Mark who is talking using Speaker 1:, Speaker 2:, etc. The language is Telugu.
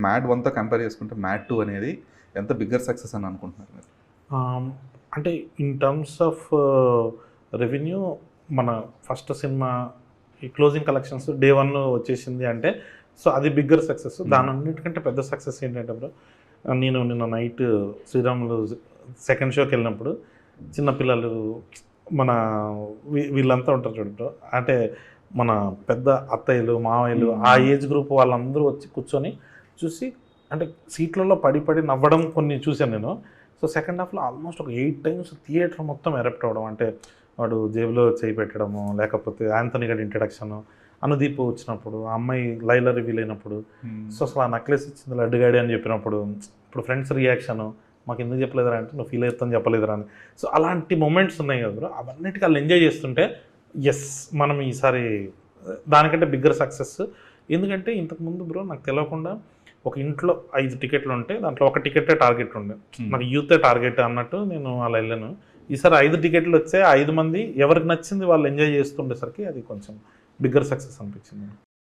Speaker 1: మ్యాడ్ 1తో కంపేర్ చేసుకుంటే మ్యాడ్ 2 అనేది ఎంత బిగ్గర్ సక్సెస్ అని అనుకుంటున్నారు మీరు?
Speaker 2: అంటే ఇన్ టర్మ్స్ ఆఫ్ రెవెన్యూ మన ఫస్ట్ సినిమా ఈ క్లోజింగ్ కలెక్షన్స్ డే 1 వచ్చేసింది అంటే సో అది బిగ్గర్ సక్సెస్. దాని అన్నిటికంటే పెద్ద సక్సెస్ ఏంటంటే బ్రో, నేను నిన్న నైట్ శ్రీరాములు సెకండ్ షోకి వెళ్ళినప్పుడు చిన్నపిల్లలు మన వీళ్ళంతా ఉంటారు చూడండి, అంటే మన పెద్ద అత్తయ్యలు మావయ్యలు ఆ ఏజ్ గ్రూప్ వాళ్ళందరూ వచ్చి కూర్చొని చూసి అంటే సీట్లలో పడి పడి నవ్వడం కొన్ని చూశాను నేను. సో సెకండ్ హాఫ్లో ఆల్మోస్ట్ ఒక 8 times థియేటర్ మొత్తం ఎరప్ట్ అవ్వడం, అంటే వాడు జేబులో చేయి పెట్టడము, లేకపోతే ఆంథనీ గడి ఇంట్రడక్షన్, అనుదీప్ వచ్చినప్పుడు ఆ అమ్మాయి లైలా రివీల్ అయినప్పుడు, సో అసలు ఆ నెక్లెస్ ఇచ్చింది లడ్డుగాడి అని చెప్పినప్పుడు, ఇప్పుడు ఫ్రెండ్స్ రియాక్షను మాకు ఎందుకు చెప్పలేదురా అంటే నువ్వు ఫీల్ అవుతాను చెప్పలేదురా అని. సో అలాంటి మూమెంట్స్ ఉన్నాయి కదా బ్రో, అవన్నిటికీ వాళ్ళు ఎంజాయ్ చేస్తుంటే ఎస్ మనం ఈసారి దానికంటే బిగ్గర్ సక్సెస్. ఎందుకంటే ఇంతకుముందు బ్రో నాకు తెలియకుండా ఒక ఇంట్లో 5 టికెట్లు ఉంటే దాంట్లో ఒక టికెటే టార్గెట్ ఉండే, నాకు యూతే టార్గెట్ అన్నట్టు నేను అలా వెళ్ళాను. ఈసారి 5 టికెట్లు వచ్చే 5 మంది ఎవరికి నచ్చింది వాళ్ళు ఎంజాయ్ చేస్తుండేసరికి అది కొంచెం బిగ్గర్ సక్సెస్ అనిపించింది.